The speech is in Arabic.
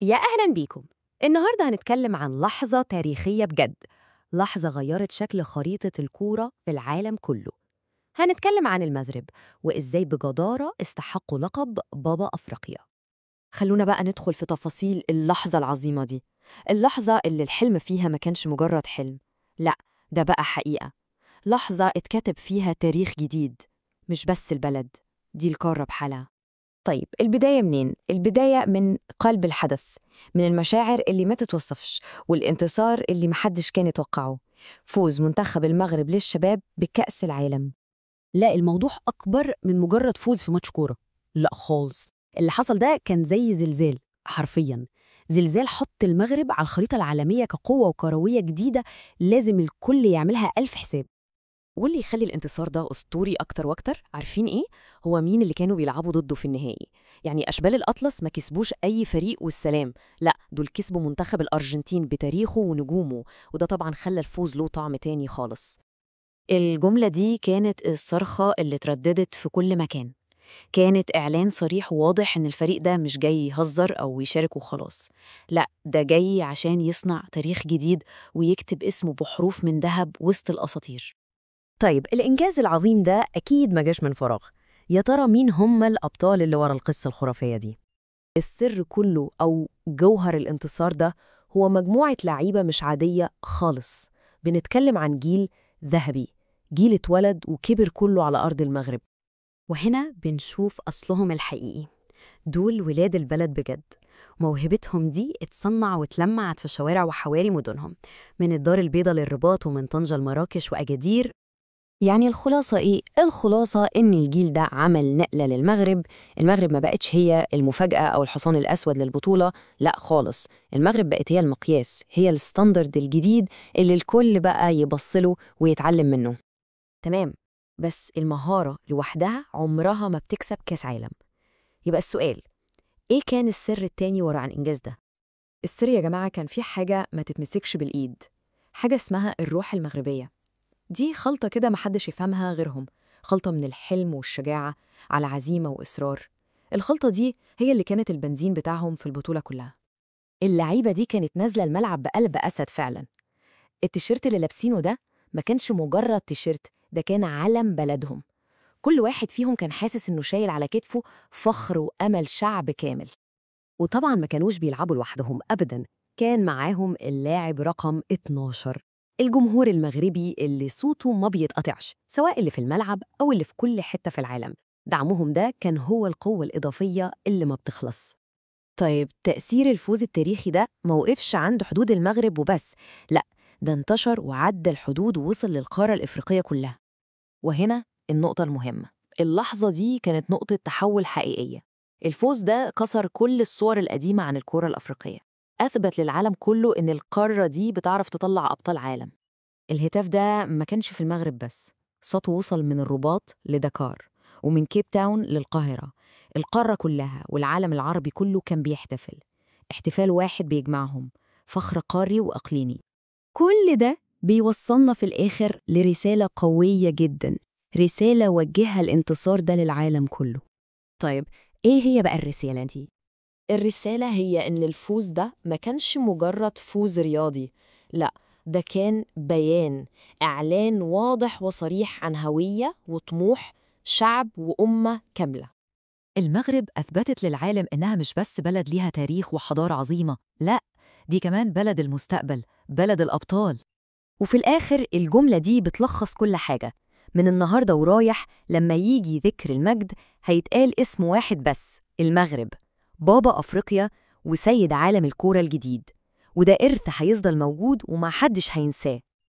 يا أهلاً بيكم. النهاردة هنتكلم عن لحظة تاريخية بجد، لحظة غيرت شكل خريطة الكورة في العالم كله. هنتكلم عن المغرب وإزاي بجدارة استحقوا لقب بابا أفريقيا. خلونا بقى ندخل في تفاصيل اللحظة العظيمة دي، اللحظة اللي الحلم فيها ما كانش مجرد حلم، لا، ده بقى حقيقة، لحظة اتكتب فيها تاريخ جديد، مش بس البلد، دي القارة بحالها. طيب البداية منين؟ البداية من قلب الحدث، من المشاعر اللي ما تتوصفش والانتصار اللي محدش كان يتوقعه. فوز منتخب المغرب للشباب بكأس العالم. لا، الموضوع أكبر من مجرد فوز في ماتش كورة. لا خالص، اللي حصل ده كان زي زلزال، حرفياً زلزال حط المغرب على الخريطة العالمية كقوة وكروية جديدة لازم الكل يعملها ألف حساب. واللي يخلي الانتصار ده أسطوري أكتر وأكتر، عارفين إيه؟ هو مين اللي كانوا بيلعبوا ضده في النهائي؟ يعني أشبال الأطلس ما كسبوش أي فريق والسلام، لا دول كسبوا منتخب الأرجنتين بتاريخه ونجومه، وده طبعا خلى الفوز له طعم تاني خالص. الجملة دي كانت الصرخة اللي ترددت في كل مكان، كانت إعلان صريح وواضح إن الفريق ده مش جاي يهزر أو يشارك وخلاص، لا ده جاي عشان يصنع تاريخ جديد ويكتب اسمه بحروف من ذهب وسط الأساطير. طيب الإنجاز العظيم ده أكيد ما جاش من فراغ. يا ترى مين هم الأبطال اللي ورا القصة الخرافية دي؟ السر كله أو جوهر الانتصار ده هو مجموعة لعيبة مش عادية خالص. بنتكلم عن جيل ذهبي، جيل اتولد وكبر كله على أرض المغرب. وهنا بنشوف أصلهم الحقيقي، دول ولاد البلد بجد، موهبتهم دي اتصنع واتلمعت في شوارع وحواري مدنهم، من الدار البيضاء للرباط ومن طنجة لمراكش وأجادير. يعني الخلاصة إيه؟ الخلاصة إن الجيل ده عمل نقلة للمغرب. المغرب ما بقتش هي المفاجأة أو الحصان الأسود للبطولة، لا خالص، المغرب بقت هي المقياس، هي الستاندرد الجديد اللي الكل بقى يبصله ويتعلم منه. تمام، بس المهارة لوحدها عمرها ما بتكسب كاس عالم. يبقى السؤال، إيه كان السر التاني وراء الإنجاز ده؟ السر يا جماعة كان في حاجة ما تتمسكش بالإيد، حاجة اسمها الروح المغربية. دي خلطة كده محدش يفهمها غيرهم، خلطة من الحلم والشجاعة على عزيمة وإصرار. الخلطة دي هي اللي كانت البنزين بتاعهم في البطولة كلها. اللعيبة دي كانت نازلة الملعب بقلب أسد فعلا. التيشيرت اللي لابسينه ده ما كانش مجرد تيشيرت، ده كان علم بلدهم. كل واحد فيهم كان حاسس إنه شايل على كتفه فخر وأمل شعب كامل. وطبعا ما كانوش بيلعبوا لوحدهم أبدا، كان معاهم اللاعب رقم 12، الجمهور المغربي اللي صوته ما بيتقطعش، سواء اللي في الملعب أو اللي في كل حتة في العالم. دعمهم ده كان هو القوة الإضافية اللي ما بتخلص. طيب تأثير الفوز التاريخي ده ما وقفش عند حدود المغرب وبس، لا، ده انتشر وعدى الحدود ووصل للقارة الإفريقية كلها. وهنا النقطة المهمة، اللحظة دي كانت نقطة تحول حقيقية. الفوز ده كسر كل الصور القديمة عن الكرة الأفريقية، أثبت للعالم كله إن القارة دي بتعرف تطلع أبطال عالم. الهتاف ده ما كانش في المغرب بس، صوته وصل من الرباط لدكار ومن كيب تاون للقاهرة. القارة كلها والعالم العربي كله كان بيحتفل، احتفال واحد بيجمعهم، فخر قاري وأقليمي. كل ده بيوصلنا في الآخر لرسالة قوية جدا، رسالة وجهها الانتصار ده للعالم كله. طيب إيه هي بقى الرسالة دي؟ الرسالة هي إن الفوز ده ما كانش مجرد فوز رياضي، لا، ده كان بيان، إعلان واضح وصريح عن هوية وطموح شعب وأمة كاملة. المغرب أثبتت للعالم إنها مش بس بلد ليها تاريخ وحضارة عظيمة، لا، دي كمان بلد المستقبل، بلد الأبطال. وفي الآخر الجملة دي بتلخص كل حاجة. من النهاردة ورايح لما يجي ذكر المجد هيتقال اسم واحد بس، المغرب، بابا أفريقيا وسيد عالم الكورة الجديد. وده إرث هيفضل موجود وما حدش هينساه.